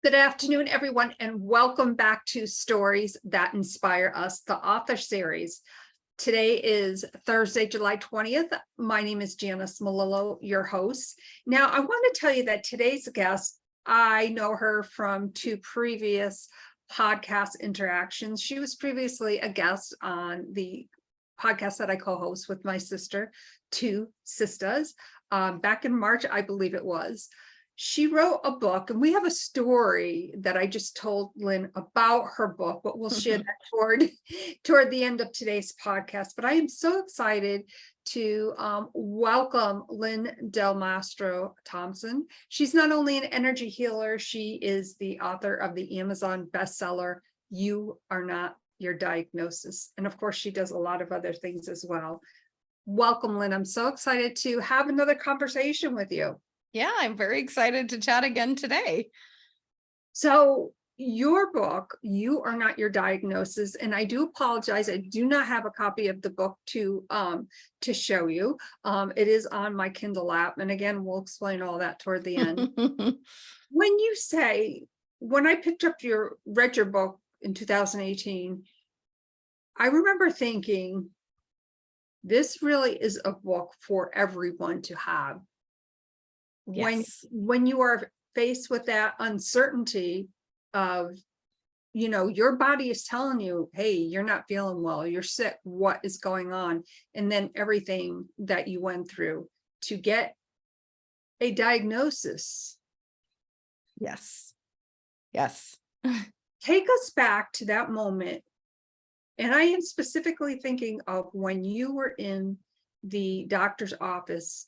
Good afternoon, everyone, and welcome back to Stories That Inspire Us, the author series. Today is Thursday, July 20th. My name is Janice Malillo, your host. Now, I want to tell you that today's guest, I know her from two previous podcast interactions. She was previously a guest on the podcast that I co-host with my sister, TwoSistas, back in March, I believe it was. She wrote a book, and we have a story that I just told Lynn about her book, but we'll share that toward the end of today's podcast. But I am so excited to welcome Lynn Delmastro-Thomson. She's not only an energy healer, she is the author of the Amazon bestseller, You Are Not Your Diagnosis. And of course, she does a lot of other things as well. Welcome, Lynn. I'm so excited to have another conversation with you. Yeah, I'm very excited to chat again today. So your book, You Are Not Your Diagnosis, and I do apologize, I do not have a copy of the book to show you. It is on my Kindle app, and again, we'll explain all that toward the end. When I picked up read your book in 2018, I remember thinking, this really is a book for everyone to have. Yes. When you are faced with that uncertainty of, your body is telling you, hey, you're not feeling well, you're sick, what is going on? And then everything that you went through to get a diagnosis. Yes. Take us back to that moment. And I am specifically thinking of when you were in the doctor's office.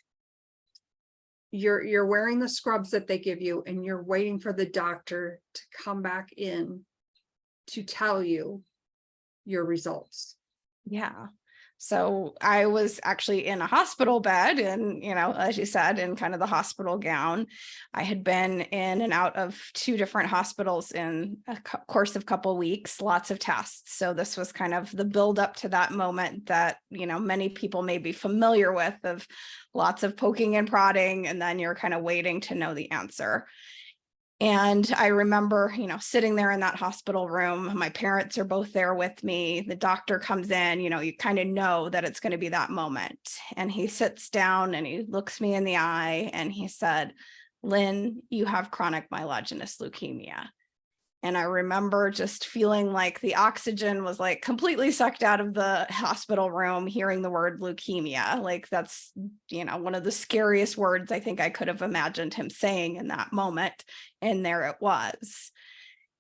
You're wearing the scrubs that they give you, and you're waiting for the doctor to come back in to tell you your results. Yeah. So I was actually in a hospital bed and, as you said, in kind of the hospital gown. I had been in and out of two different hospitals in a course of a couple of weeks, lots of tests. So this was kind of the build up to that moment that, many people may be familiar with, of lots of poking and prodding, and then you're kind of waiting to know the answer. And I remember, sitting there in that hospital room. My parents are both there with me. The doctor comes in, you kind of know that it's going to be that moment. And he sits down and he looks me in the eye and he said, "Lynn, you have chronic myelogenous leukemia." And I remember just feeling like the oxygen was like completely sucked out of the hospital room, hearing the word leukemia. Like that's, one of the scariest words I think I could have imagined him saying in that moment. And there it was.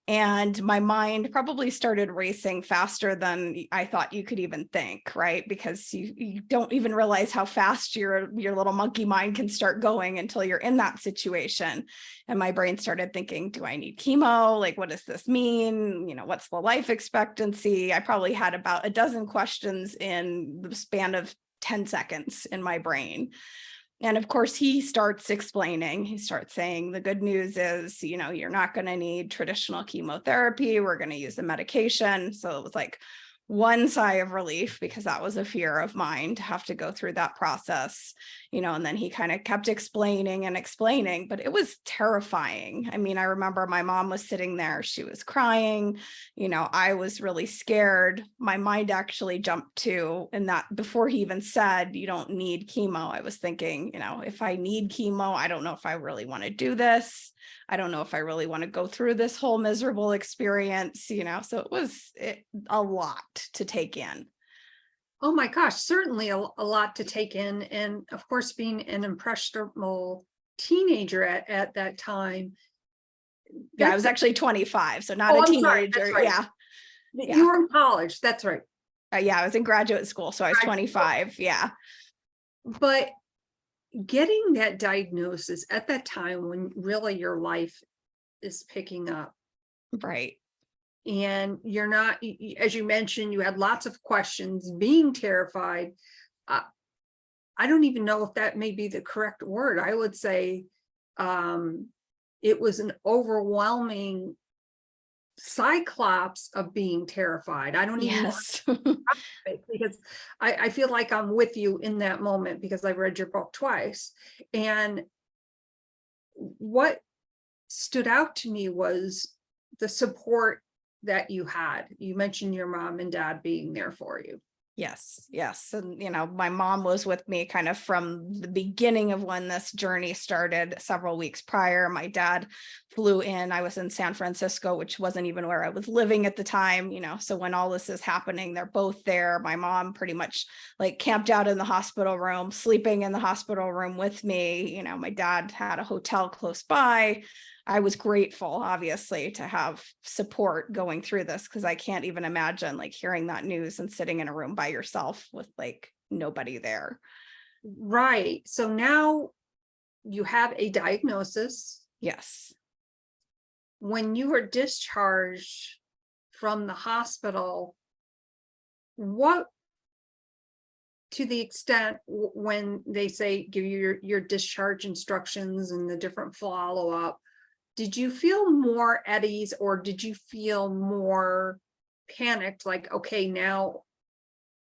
And my mind probably started racing faster than I thought you could even think, right? Because you don't even realize how fast your little monkey mind can start going until you're in that situation. And my brain started thinking, do I need chemo? Like, what does this mean? What's the life expectancy? I probably had about a dozen questions in the span of 10 seconds in my brain. And of course, he starts explaining, he starts saying, the good news is, you're not going to need traditional chemotherapy. We're going to use the medication. So it was like one sigh of relief, because that was a fear of mine to have to go through that process, and then he kind of kept explaining and explaining, but it was terrifying. I mean, I remember my mom was sitting there, she was crying, I was really scared. My mind actually jumped to, and that before he even said, you don't need chemo, I was thinking, if I need chemo, I don't know if I really want to do this. I don't know if I really want to go through this whole miserable experience, so it was a lot to take in. Oh my gosh, certainly a lot to take in. And of course, being an impressionable teenager at that time. Yeah, I was actually 25, so not a teenager. Sorry, right. Yeah. You were in college, that's right. Yeah, I was in graduate school, so I was 25. Yeah. But getting that diagnosis at that time when really your life is picking up. Right. And you're not, as you mentioned, you had lots of questions, being terrified. I don't even know if that may be the correct word. I would say it was an overwhelming cyclops of being terrified. I don't even know because I feel like I'm with you in that moment, because I read your book twice. And what stood out to me was the support that you had. You mentioned your mom and dad being there for you. Yes, yes. And, my mom was with me kind of from the beginning of when this journey started several weeks prior. My dad flew in. I was in San Francisco, which wasn't even where I was living at the time, So when all this is happening, they're both there. My mom pretty much like camped out in the hospital room, sleeping in the hospital room with me. My dad had a hotel close by. I was grateful, obviously, to have support going through this, because I can't even imagine like hearing that news and sitting in a room by yourself with like nobody there. Right. So now you have a diagnosis. Yes. When you were discharged from the hospital, what, to the extent when they say give you your discharge instructions and the different follow-up, did you feel more at ease, or did you feel more panicked? Like, okay, now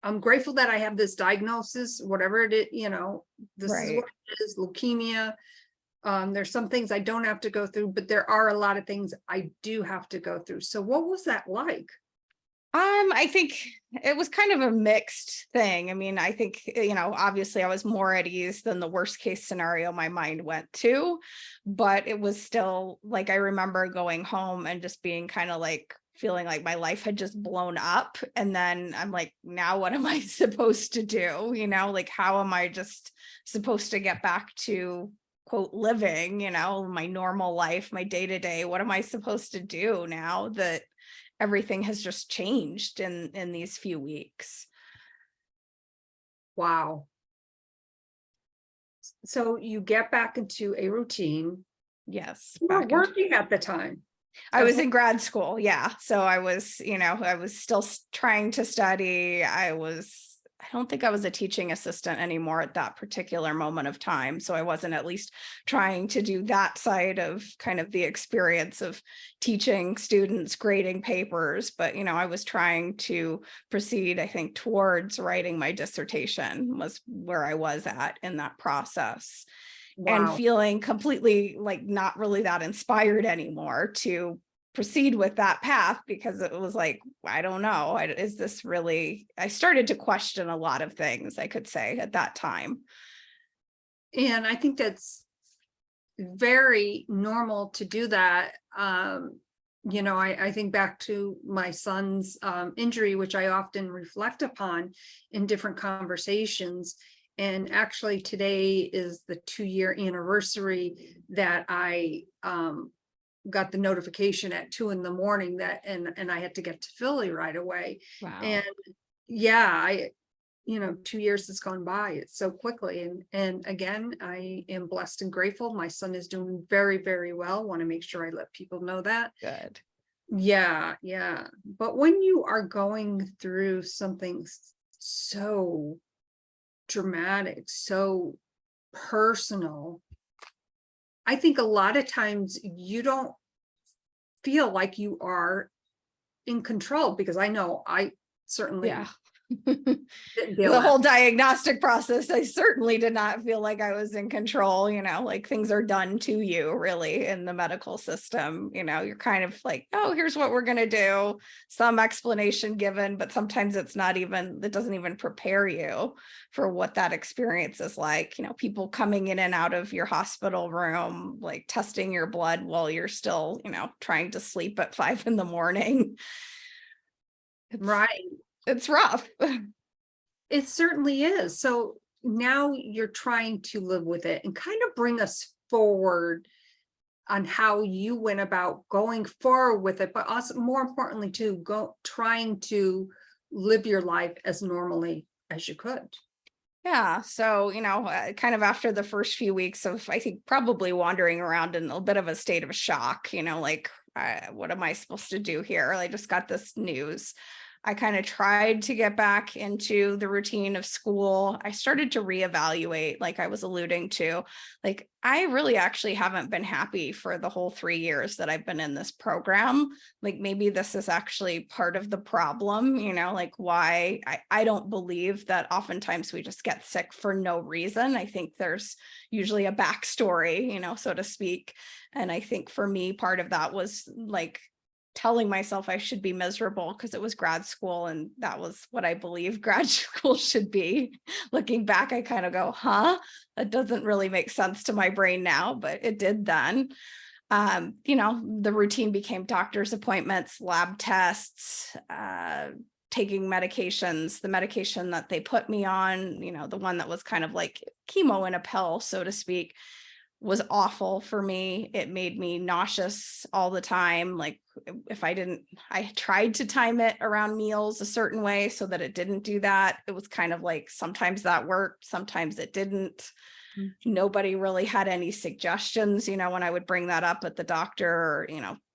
I'm grateful that I have this diagnosis, whatever it is, this is what it is, leukemia. There's some things I don't have to go through, but there are a lot of things I do have to go through. So what was that like? I think it was kind of a mixed thing. I mean, I think, obviously I was more at ease than the worst case scenario my mind went to, but it was still like, I remember going home and just being kind of like feeling like my life had just blown up. And then I'm like, now what am I supposed to do? Like, how am I just supposed to get back to quote living, my normal life, my day-to-day? What am I supposed to do now that everything has just changed in these few weeks? Wow. So you get back into a routine. Yes. You were working at the time. I was in grad school. Yeah. So I was, I was still trying to study. I don't think I was a teaching assistant anymore at that particular moment of time. So I wasn't at least trying to do that side of kind of the experience of teaching students, grading papers. But, I was trying to proceed, I think, towards writing my dissertation was where I was at in that process. And Wow. feeling completely like not really that inspired anymore to proceed with that path, because it was like, I don't know, is this really, I started to question a lot of things, I could say, at that time. And I think that's very normal to do that. I think back to my son's injury, which I often reflect upon in different conversations. And actually today is the 2-year anniversary that I got the notification at 2 a.m. that, and I had to get to Philly right away. Wow. And yeah, 2 years has gone by, it's so quickly. And again, I am blessed and grateful. My son is doing very, very well. Want to make sure I let people know that. Good. Yeah. But when you are going through something so dramatic, so personal, I think a lot of times you don't feel like you are in control, because I know I certainly The whole diagnostic process, I certainly did not feel like I was in control. Like things are done to you really in the medical system. You're kind of like, oh, here's what we're going to do, some explanation given, but sometimes it doesn't even prepare you for what that experience is like. People coming in and out of your hospital room, like testing your blood while you're still, trying to sleep at 5 a.m. Right. It's rough. It certainly is. So now you're trying to live with it and kind of bring us forward on how you went about going forward with it, but also more importantly too, trying to live your life as normally as you could. Yeah. So, kind of after the first few weeks of, I think, probably wandering around in a bit of a state of shock, like, what am I supposed to do here? I just got this news. I kind of tried to get back into the routine of school. I started to reevaluate, like I was alluding to, like I really actually haven't been happy for the whole 3 years that I've been in this program. Like maybe this is actually part of the problem, like why I don't believe that oftentimes we just get sick for no reason. I think there's usually a backstory, so to speak. And I think for me, part of that was like telling myself I should be miserable because it was grad school and that was what I believe grad school should be. Looking back, I kind of go, that doesn't really make sense to my brain now, but it did then. The routine became doctor's appointments, lab tests, taking medications. The medication that they put me on, the one that was kind of like chemo in a pill, so to speak, was awful for me. It made me nauseous all the time. Like I tried to time it around meals a certain way so that it didn't do that. It was kind of like, sometimes that worked, sometimes it didn't. Mm-hmm. Nobody really had any suggestions, when I would bring that up at the doctor or,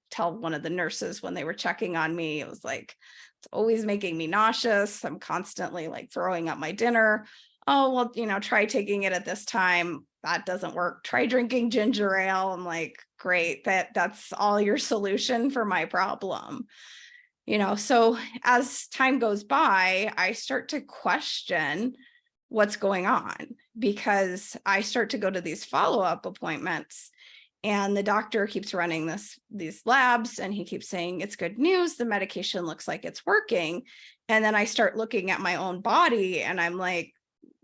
tell one of the nurses when they were checking on me. It was like, it's always making me nauseous. I'm constantly like throwing up my dinner. Oh, well, try taking it at this time. That doesn't work. Try drinking ginger ale. I'm like, great, that's all your solution for my problem. So as time goes by, I start to question what's going on because I start to go to these follow-up appointments and the doctor keeps running these labs and he keeps saying, it's good news. The medication looks like it's working. And then I start looking at my own body and I'm like,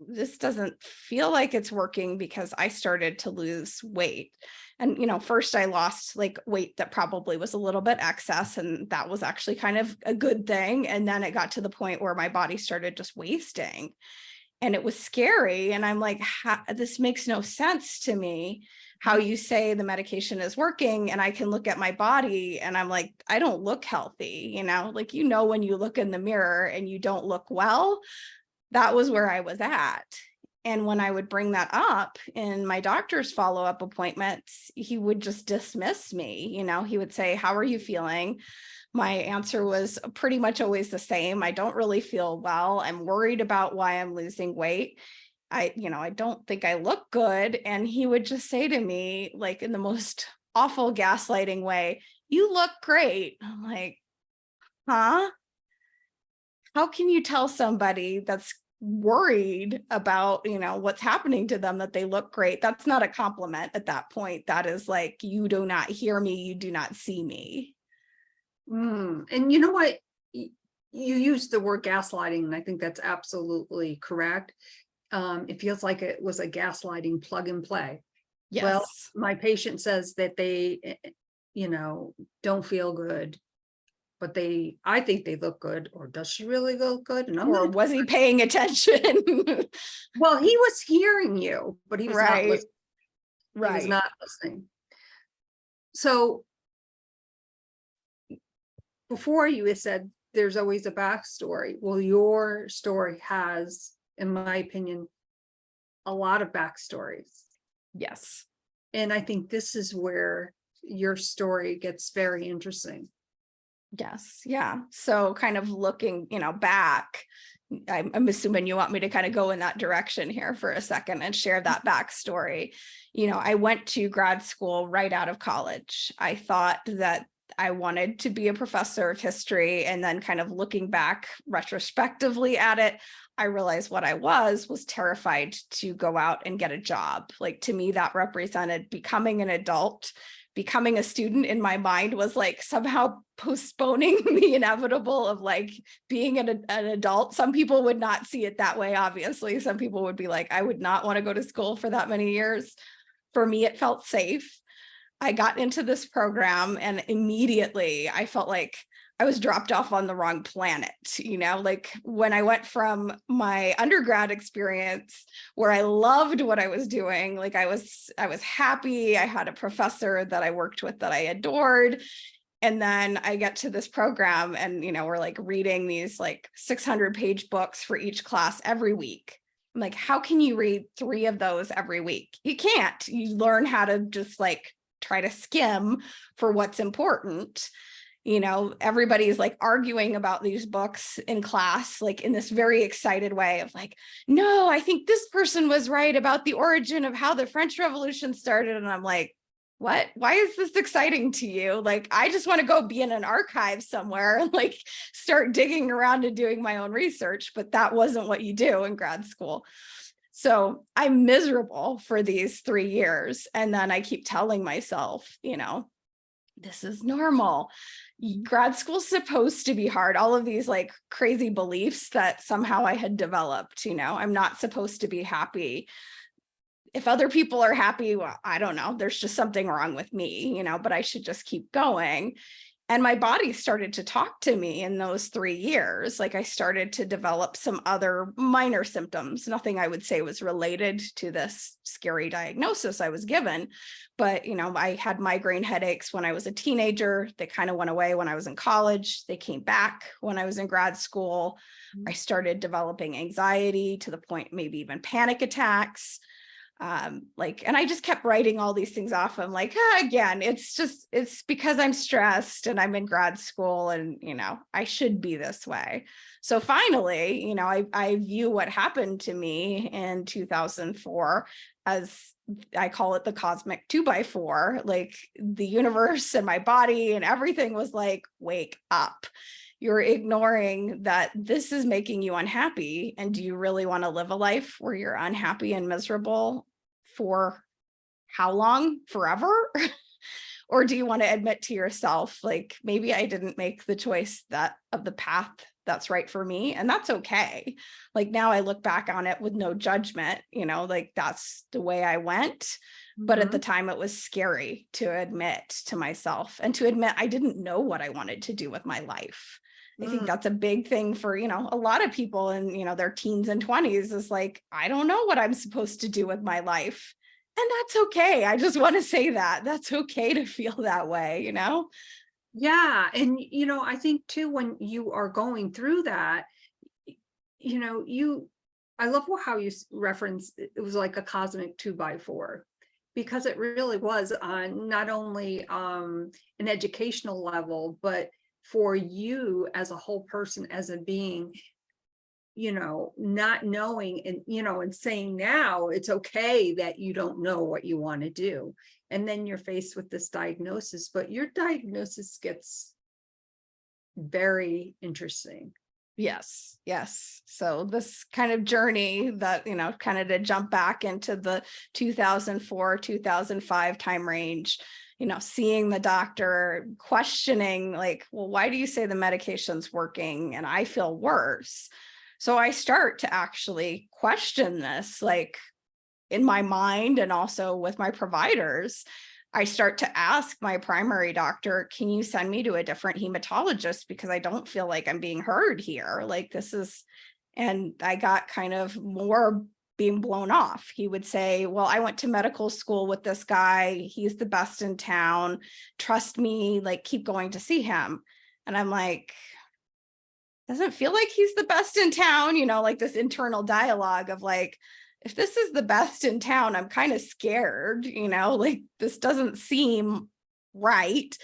this doesn't feel like it's working because I started to lose weight. And, first I lost like weight that probably was a little bit excess. And that was actually kind of a good thing. And then it got to the point where my body started just wasting and it was scary. And I'm like, this makes no sense to me. How you say the medication is working and I can look at my body and I'm like, I don't look healthy, like, when you look in the mirror and you don't look well. That was where I was at. And when I would bring that up in my doctor's follow-up appointments, he would just dismiss me. He would say, how are you feeling? My answer was pretty much always the same. I don't really feel well. I'm worried about why I'm losing weight. I don't think I look good. And he would just say to me, like in the most awful gaslighting way, you look great. I'm like, huh? How can you tell somebody that's worried about, what's happening to them that they look great? That's not a compliment at that point. That is like, you do not hear me. You do not see me. And you know what? You used the word gaslighting, and I think that's absolutely correct. It feels like it was a gaslighting plug and play. Yes. Well, my patient says that they, don't feel good, but I think they look good. Or does she really look good? And was he paying attention? Well, he was hearing you, but he was not listening. Right. He was not listening. So before you had said there's always a backstory. Well, your story has, in my opinion, a lot of backstories. Yes. And I think this is where your story gets very interesting. Yes. Yeah. So kind of looking, back, I'm assuming you want me to kind of go in that direction here for a second and share that backstory. I went to grad school right out of college. I thought that I wanted to be a professor of history. And then kind of looking back retrospectively at it, I realized what I was terrified to go out and get a job. Like to me, that represented becoming an adult. Becoming a student in my mind was like somehow postponing the inevitable of like being an adult. Some people would not see it that way, obviously. Some people would be like, I would not want to go to school for that many years. For me, it felt safe. I got into this program and immediately I felt like I was dropped off on the wrong planet. Like when I went from my undergrad experience where I loved what I was doing, like I was happy. I had a professor that I worked with that I adored. And then I get to this program and, we're like reading these like 600-page books for each class every week. I'm like, how can you read 3 of those every week? You can't. You learn how to just like try to skim for what's important. Everybody's like arguing about these books in class, like in this very excited way of like, no, I think this person was right about the origin of how the French Revolution started. And I'm like, what? Why is this exciting to you? Like, I just want to go be in an archive somewhere and like start digging around and doing my own research. But that wasn't what you do in grad school. So I'm miserable for these 3 years. And then I keep telling myself, this is normal. Grad school's supposed to be hard. All of these like crazy beliefs that somehow I had developed, I'm not supposed to be happy. If other people are happy, well, I don't know, there's just something wrong with me, but I should just keep going. And my body started to talk to me in those 3 years. Like I started to develop some other minor symptoms. Nothing I would say was related to this scary diagnosis I was given. But, I had migraine headaches when I was a teenager. They kind of went away when I was in college. They came back when I was in grad school. I started developing anxiety to the point, maybe even panic attacks. And I just kept writing all these things off. I'm like, again, it's because I'm stressed and I'm in grad school and, I should be this way. So finally, I view what happened to me in 2004 as I call it the cosmic 2x4, like the universe and my body and everything was like, wake up. You're ignoring that this is making you unhappy. And do you really want to live a life where you're unhappy and miserable for how long? Forever? Or do you want to admit to yourself, like, maybe I didn't make the choice of the path that's right for me, and that's okay. Like now I look back on it with no judgment, like that's the way I went. But at the time it was scary to admit to myself and to admit I didn't know what I wanted to do with my life. I think that's a big thing for, a lot of people in, their teens and 20s is like, I don't know what I'm supposed to do with my life. And that's okay. I just want to say that that's okay to feel that way, Yeah. And, I think too, when you are going through that, I love how you referenced it was like a cosmic 2x4, because it really was on not only an educational level, but for you as a whole person, as a being, not knowing and saying now it's okay that you don't know what you want to do. And then you're faced with this diagnosis, but your diagnosis gets very interesting. Yes. So this kind of journey that, kind of to jump back into the 2004, 2005 time range, seeing the doctor, questioning like, well, why do you say the medication's working and I feel worse? So I start to actually question this, like in my mind and also with my providers. I start to ask my primary doctor, can you send me to a different hematologist? Because I don't feel like I'm being heard here. Like this is, and I got kind of more being blown off. He would say, well, I went to medical school with this guy. He's the best in town. Trust me, like keep going to see him. And I'm like, doesn't feel like he's the best in town, like this internal dialogue of like, if this is the best in town, I'm kind of scared, like this doesn't seem right.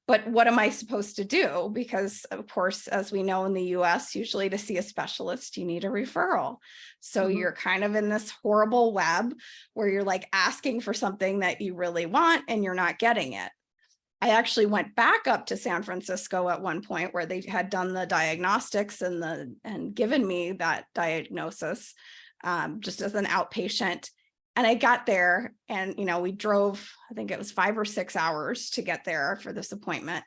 But what am I supposed to do? Because of course, as we know in the US, usually to see a specialist, you need a referral. So you're kind of in this horrible web where you're like asking for something that you really want and you're not getting it. I actually went back up to San Francisco at one point where they had done the diagnostics and given me that diagnosis just as an outpatient. And I got there and, we drove, I think it was 5 or 6 hours to get there for this appointment.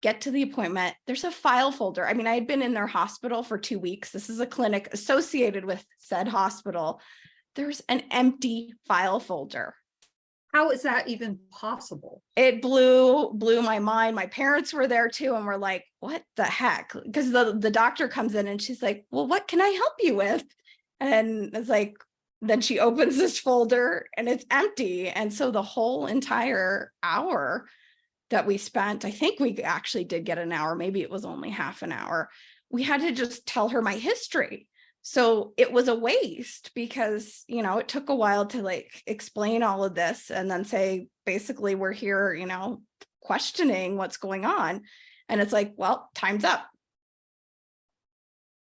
Get to the appointment, there's a file folder. I mean, I had been in their hospital for 2 weeks. This is a clinic associated with said hospital. There's an empty file folder. How is that even possible? It blew my mind. My parents were there too. And we're like, what the heck? Because the doctor comes in and she's like, well, what can I help you with? And it's like, then she opens this folder and it's empty. And so the whole entire hour that we spent, I think we actually did get an hour, maybe it was only half an hour. We had to just tell her my history. So it was a waste because, it took a while to like explain all of this and then say, basically, we're here, questioning what's going on. And it's like, well, time's up.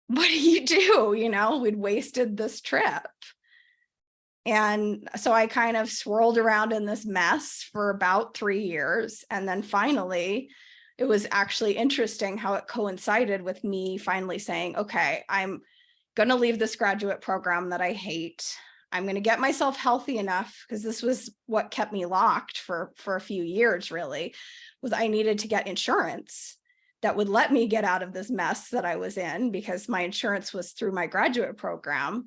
What do you do? We'd wasted this trip. And so I kind of swirled around in this mess for about 3 years. And then finally, it was actually interesting how it coincided with me finally saying, okay, I'm going to leave this graduate program that I hate. I'm going to get myself healthy enough, because this was what kept me locked for a few years, really, was I needed to get insurance that would let me get out of this mess that I was in, because my insurance was through my graduate program.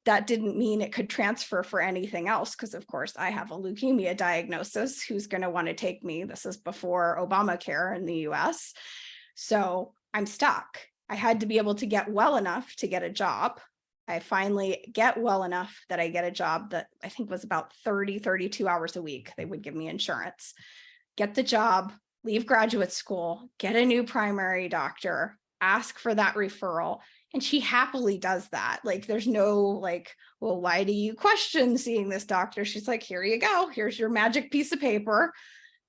That didn't mean it could transfer for anything else, because of course I have a leukemia diagnosis. Who's going to want to take me? This is before Obamacare in the US. So I'm stuck. I had to be able to get well enough to get a job. I finally get well enough that I get a job that I think was about 32 hours a week. They would give me insurance, get the job, leave graduate school, get a new primary doctor, ask for that referral. And she happily does that. Like, there's no like, well, why do you question seeing this doctor? She's like, here you go. Here's your magic piece of paper.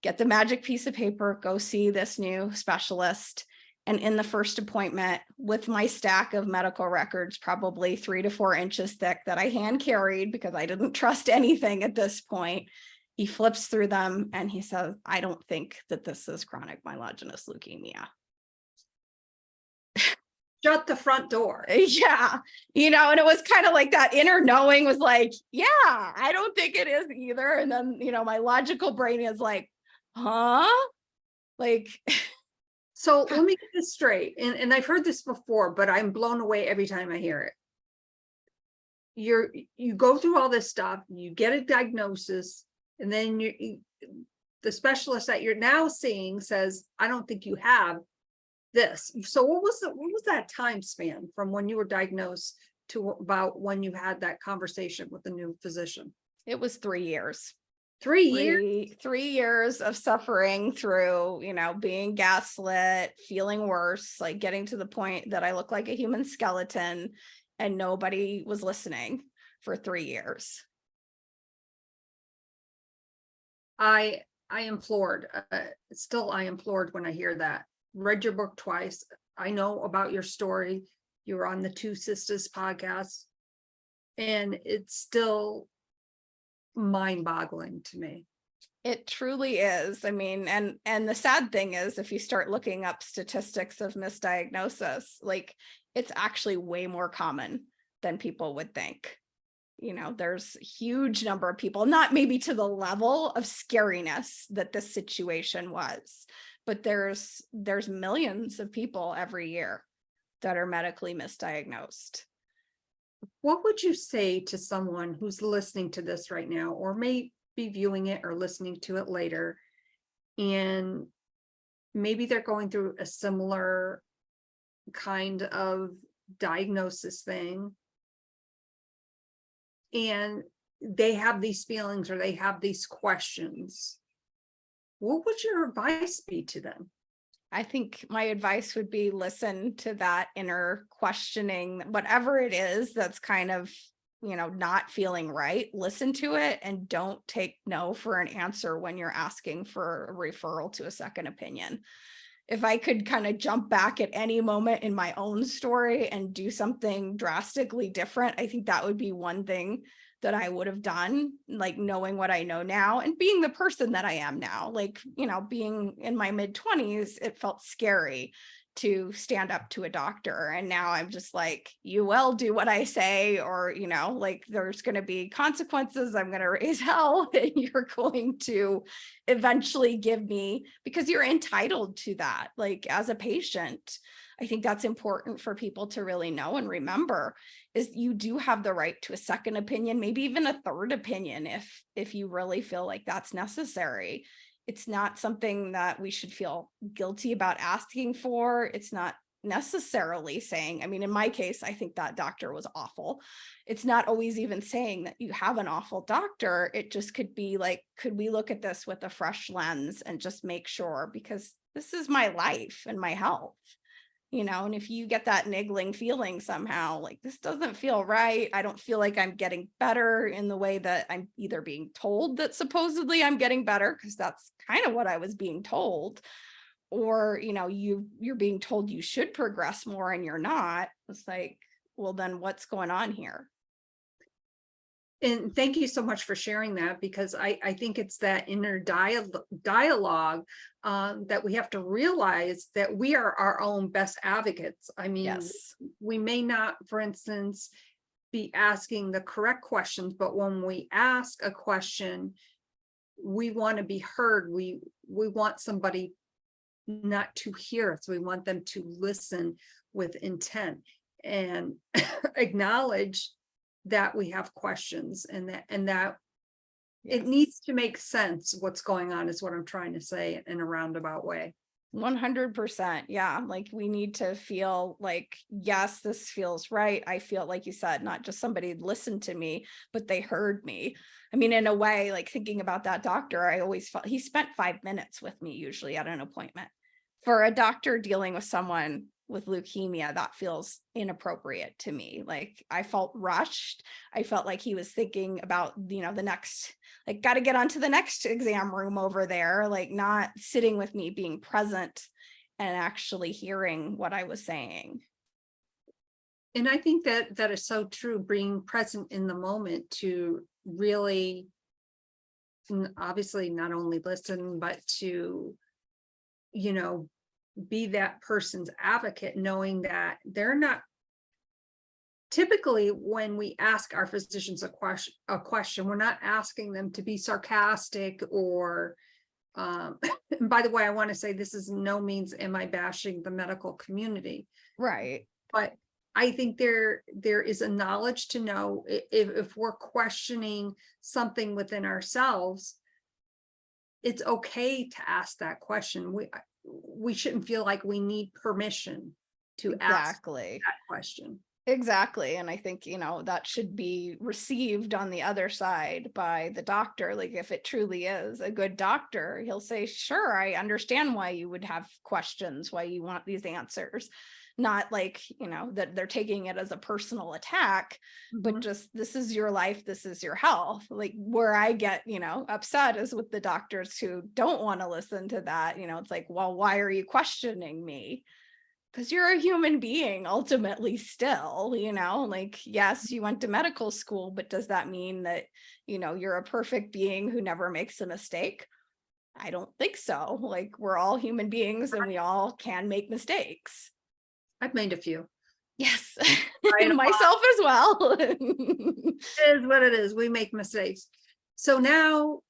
Get the magic piece of paper, go see this new specialist. And in the first appointment, with my stack of medical records, probably 3 to 4 inches thick that I hand carried because I didn't trust anything at this point, he flips through them and he says, I don't think that this is chronic myelogenous leukemia. Shut the front door. Yeah. And it was kind of like that inner knowing was like, yeah, I don't think it is either. And then, my logical brain is like, huh? Like, so let me get this straight. And I've heard this before, but I'm blown away every time I hear it. You go through all this stuff, you get a diagnosis, and then the specialist that you're now seeing says, I don't think you have this. So what was that time span from when you were diagnosed to about when you had that conversation with the new physician? It was 3 years. 3 years? 3 years of suffering through, being gaslit, feeling worse, like getting to the point that I look like a human skeleton, and nobody was listening for 3 years. I implored, I implored when I hear that. Read your book twice. I know about your story. You were on the TwoSistas podcast, and it's still mind-boggling to me. It truly is. I mean, and the sad thing is, if you start looking up statistics of misdiagnosis, like, it's actually way more common than people would think. There's a huge number of people, not maybe to the level of scariness that this situation was, but there's millions of people every year that are medically misdiagnosed. What would you say to someone who's listening to this right now, or may be viewing it or listening to it later, and maybe they're going through a similar kind of diagnosis thing, and they have these feelings or they have these questions? What would your advice be to them? I think my advice would be, listen to that inner questioning, whatever it is that's kind of, not feeling right. Listen to it and don't take no for an answer when you're asking for a referral to a second opinion. If I could kind of jump back at any moment in my own story and do something drastically different, I think that would be one thing that I would have done, like knowing what I know now and being the person that I am now. Like, being in my mid-20s, it felt scary to stand up to a doctor. And now I'm just like, you will do what I say, or, like, there's going to be consequences. I'm going to raise hell, and you're going to eventually give me, because you're entitled to that. Like, as a patient, I think that's important for people to really know and remember, is you do have the right to a second opinion, maybe even a third opinion, if you really feel like that's necessary. It's not something that we should feel guilty about asking for. It's not necessarily saying, I mean, in my case, I think that doctor was awful. It's not always even saying that you have an awful doctor. It just could be like, could we look at this with a fresh lens and just make sure, because this is my life and my health. And if you get that niggling feeling somehow, like, this doesn't feel right, I don't feel like I'm getting better in the way that I'm either being told that supposedly I'm getting better, because that's kind of what I was being told, or, you're being told you should progress more and you're not. It's like, well, then what's going on here? And thank you so much for sharing that, because I think it's that inner dialogue that we have to realize that we are our own best advocates. I mean, Yes. we may not, for instance, be asking the correct questions, but when we ask a question, we want to be heard. We want somebody not to hear us. We want them to listen with intent and acknowledge that we have questions, and that it Yes. needs to make sense what's going on, is what I'm trying to say in a roundabout way. 100%. Yeah. Like we need to feel like, yes, this feels right. I feel, like you said, not just somebody listened to me, but they heard me. I mean, in a way, like thinking about that doctor, I always felt he spent 5 minutes with me, usually at an appointment. For a doctor dealing with someone with leukemia, that feels inappropriate to me. Like I felt rushed. I felt like he was thinking about, the next, like, got to get onto the next exam room over there, like not sitting with me, being present and actually hearing what I was saying. And I think that is so true, being present in the moment to really, obviously not only listen, but to, be that person's advocate, knowing that they're not, typically when we ask our physicians a question, we're not asking them to be sarcastic or and by the way, I want to say this is no means am I bashing the medical community, Right. but I think there is a knowledge to know if we're questioning something within ourselves, it's okay to ask that question. We shouldn't feel like we need permission to ask Exactly. that question. Exactly. And I think, that should be received on the other side by the doctor. Like if it truly is a good doctor, he'll say, sure, I understand why you would have questions, why you want these answers. Not like, that they're taking it as a personal attack, but Mhm. just this is your life, this is your health. Like where I get, upset is with the doctors who don't want to listen to that. It's like, well, why are you questioning me? Because you're a human being ultimately still, like, yes, you went to medical school, but does that mean that, you're a perfect being who never makes a mistake? I don't think so. Like, we're all human beings and we all can make mistakes. I've made a few. Yes, I myself as well. It is what it is. We make mistakes. So now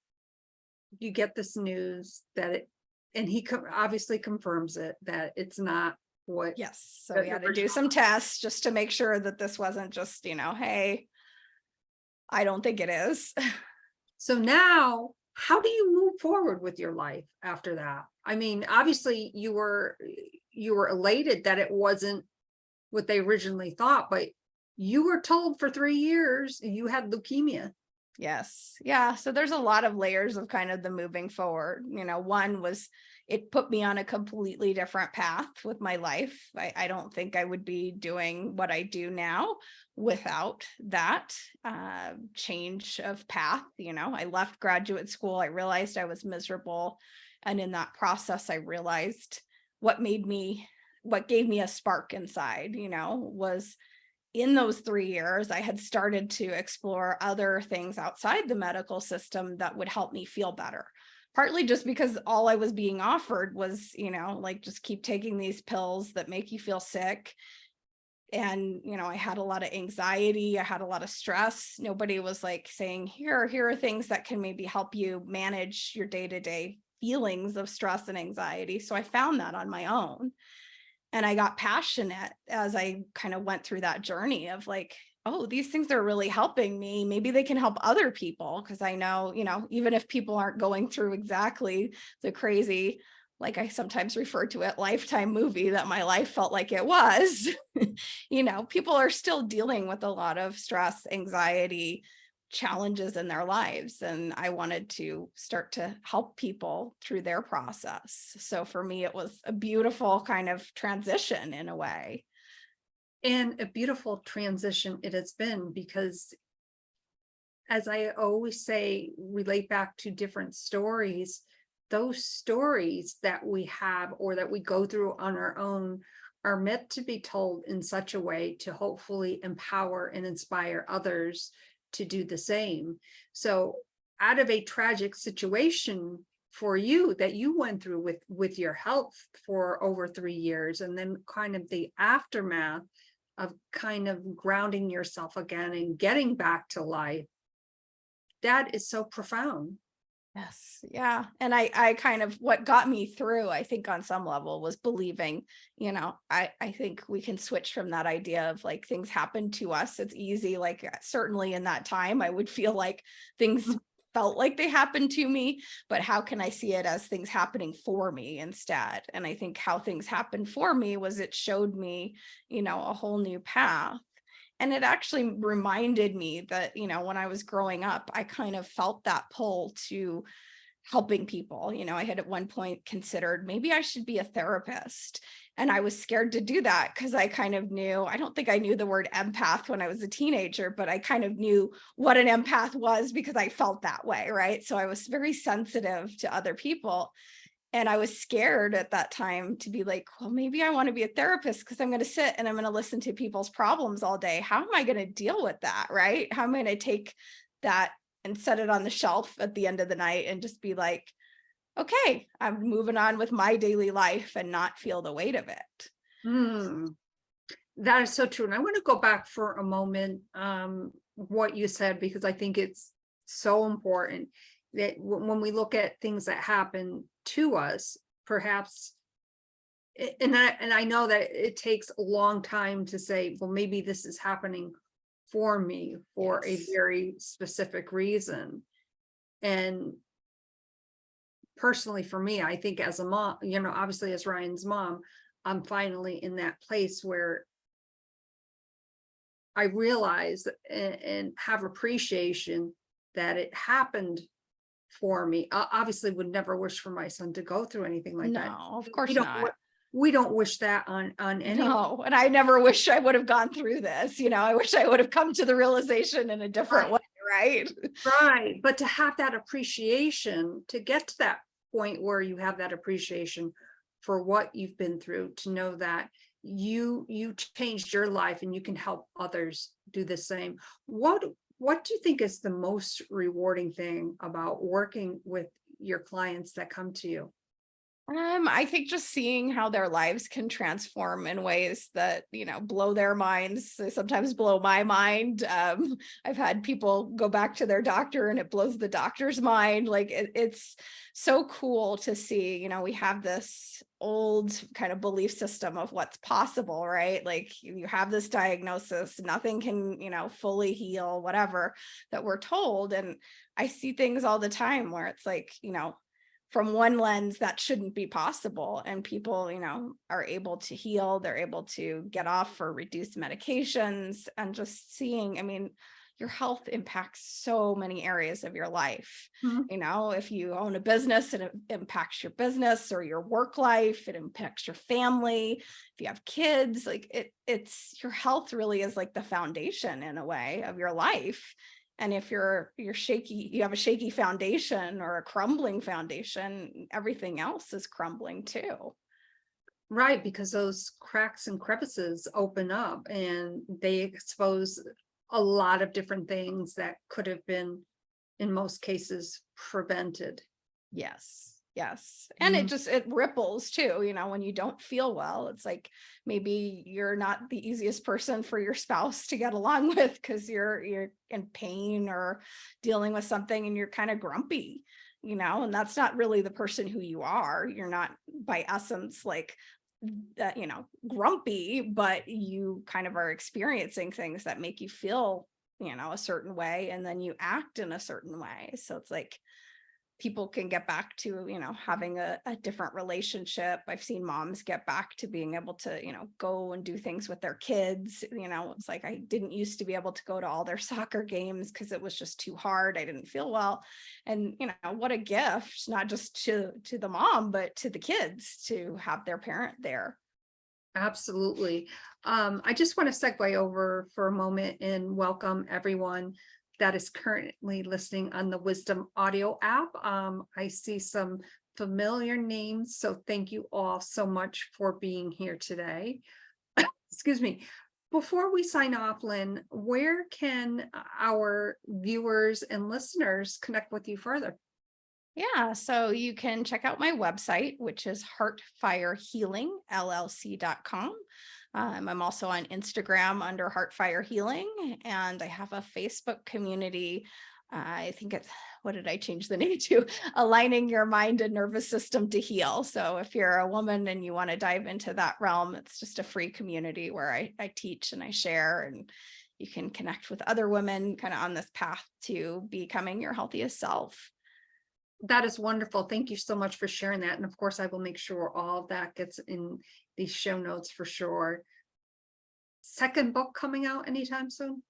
you get this news that and he obviously confirms it, that it's not what Yes, so the we had to do original. some tests just to make sure that this wasn't just, hey, I don't think it is. So now, how do you move forward with your life after that? I mean, obviously you were elated that it wasn't what they originally thought, but you were told for 3 years you had leukemia. Yes. Yeah. So there's a lot of layers of kind of the moving forward. One was it put me on a completely different path with my life. I don't think I would be doing what I do now without that change of path. I left graduate school. I realized I was miserable. And in that process, I realized what gave me a spark inside, was in those 3 years, I had started to explore other things outside the medical system that would help me feel better. Partly just because all I was being offered was, like just keep taking these pills that make you feel sick. And, I had a lot of anxiety. I had a lot of stress. Nobody was like saying, here are things that can maybe help you manage your day-to-day feelings of stress and anxiety. So I found that on my own. And I got passionate as I kind of went through that journey of like, oh, these things are really helping me. Maybe they can help other people. Cause I know, even if people aren't going through exactly the crazy, like I sometimes refer to it, Lifetime movie that my life felt like it was, people are still dealing with a lot of stress, anxiety, challenges in their lives. And I wanted to start to help people through their process. So for me, it was a beautiful kind of transition in a way. And a beautiful transition it has been, because as I always say, relate back to different stories, those stories that we have or that we go through on our own are meant to be told in such a way to hopefully empower and inspire others to do the same. So out of a tragic situation for you that you went through with your health for over 3 years, and then kind of the aftermath of kind of grounding yourself again and getting back to life, that is so profound. Yes. Yeah. And I kind of, what got me through, I think on some level, was believing, I think we can switch from that idea of like things happen to us. It's easy. Like certainly in that time, I would feel like things felt like they happened to me, but how can I see it as things happening for me instead? And I think how things happened for me was it showed me, a whole new path. And it actually reminded me that, when I was growing up, I kind of felt that pull to helping people. I had at one point considered maybe I should be a therapist. And I was scared to do that because I kind of knew, I don't think I knew the word empath when I was a teenager, but I kind of knew what an empath was because I felt that way, right? So I was very sensitive to other people. And I was scared at that time to be like, well, maybe I want to be a therapist because I'm going to sit and I'm going to listen to people's problems all day. How am I going to deal with that? Right? How am I going to take that and set it on the shelf at the end of the night and just be like, okay, I'm moving on with my daily life and not feel the weight of it. That is so true. And I want to go back for a moment, what you said, because I think it's so important that when we look at things that happen to us, perhaps, and I know that it takes a long time to say, well, maybe this is happening for me for a very specific reason. And personally, for me, I think as a mom, obviously as Ryan's mom, I'm finally in that place where I realize and have appreciation that it happened for me. Obviously would never wish for my son to go through anything like that. No, of course not. We don't wish that on anyone. No, and I never wish I would have gone through this. I wish I would have come to the realization in a different way, right? Right. But to have that appreciation, to get to that point where you have that appreciation for what you've been through, to know that you changed your life and you can help others do the same. What do you think is the most rewarding thing about working with your clients that come to you? I think just seeing how their lives can transform in ways that, blow their minds. They sometimes blow my mind. I've had people go back to their doctor and it blows the doctor's mind. Like it's so cool to see, we have this old kind of belief system of what's possible, right? Like you have this diagnosis, nothing can, fully heal, whatever that we're told. And I see things all the time where it's like, from one lens that shouldn't be possible, and people are able to heal, they're able to get off or reduce medications. And just seeing, your health impacts so many areas of your life. If you own a business, it impacts your business or your work life, it impacts your family. If you have kids, like it's your health really is like the foundation in a way of your life. And if you're shaky, you have a shaky foundation or a crumbling foundation, everything else is crumbling too. Right, because those cracks and crevices open up and they expose a lot of different things that could have been, in most cases, prevented. Yes. And it ripples too, when you don't feel well, it's like maybe you're not the easiest person for your spouse to get along with because you're in pain or dealing with something and you're kind of grumpy, and that's not really the person who you are. You're not by essence like that, grumpy, but you kind of are experiencing things that make you feel, a certain way, and then you act in a certain way. So it's like people can get back to, having a different relationship. I've seen moms get back to being able to, go and do things with their kids. It's like, I didn't used to be able to go to all their soccer games because it was just too hard. I didn't feel well. And, what a gift, not just to the mom, but to the kids to have their parent there. Absolutely. I just want to segue over for a moment and welcome everyone that is currently listening on the Wisdom audio app. I see some familiar names. So thank you all so much for being here today. Excuse me. Before we sign off, Lynn, where can our viewers and listeners connect with you further? Yeah, so you can check out my website, which is heartfirehealingllc.com. I'm also on Instagram under Heartfire Healing, and I have a Facebook community. I think it's, what did I change the name to? Aligning Your Mind and Nervous System to Heal. So if you're a woman and you want to dive into that realm, it's just a free community where I teach and I share, and you can connect with other women kind of on this path to becoming your healthiest self. That is wonderful. Thank you so much for sharing that. And of course, I will make sure all of that gets in the show notes for sure. Second book coming out anytime soon?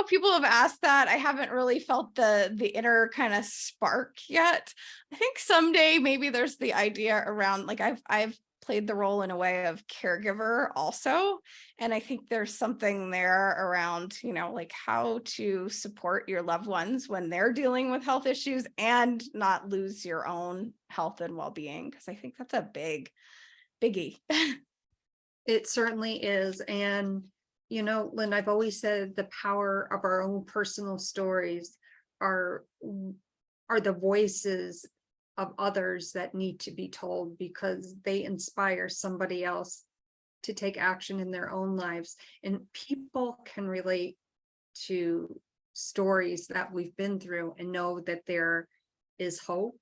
People have asked that. I haven't really felt the inner kind of spark yet. I think someday maybe there's the idea around, like, I've played the role in a way of caregiver also. And I think there's something there around, like how to support your loved ones when they're dealing with health issues and not lose your own health and well-being. Because I think that's a biggie. It certainly is. And, Lynn, I've always said the power of our own personal stories are the voices of others that need to be told, because they inspire somebody else to take action in their own lives. And people can relate to stories that we've been through and know that there is hope,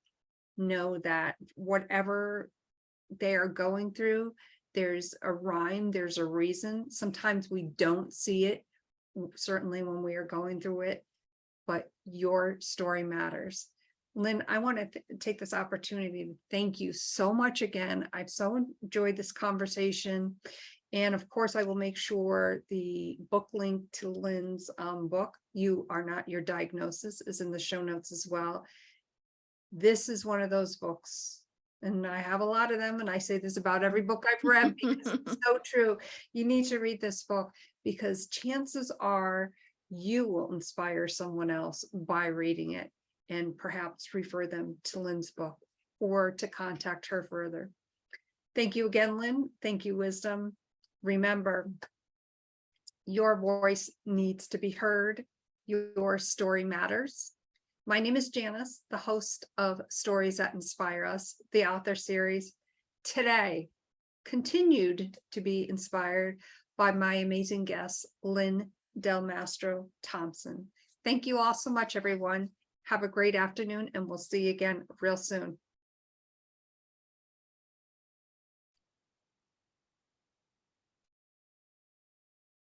know that whatever they are going through, there's a rhyme, there's a reason. Sometimes we don't see it, certainly when we are going through it, but your story matters. Lynn, I want to take this opportunity to thank you so much again. I've so enjoyed this conversation. And of course, I will make sure the book link to Lynn's book, You Are Not Your Diagnosis, is in the show notes as well. This is one of those books, and I have a lot of them, and I say this about every book I've read because it's so true. You need to read this book, because chances are you will inspire someone else by reading it, and perhaps refer them to Lynn's book or to contact her further. Thank you again, Lynn. Thank you, Wisdom. Remember, your voice needs to be heard. Your story matters. My name is Janice, the host of Stories That Inspire Us, the author series. Today, continued to be inspired by my amazing guest, Lynn Delmastro-Thomson. Thank you all so much, everyone. Have a great afternoon, and we'll see you again real soon.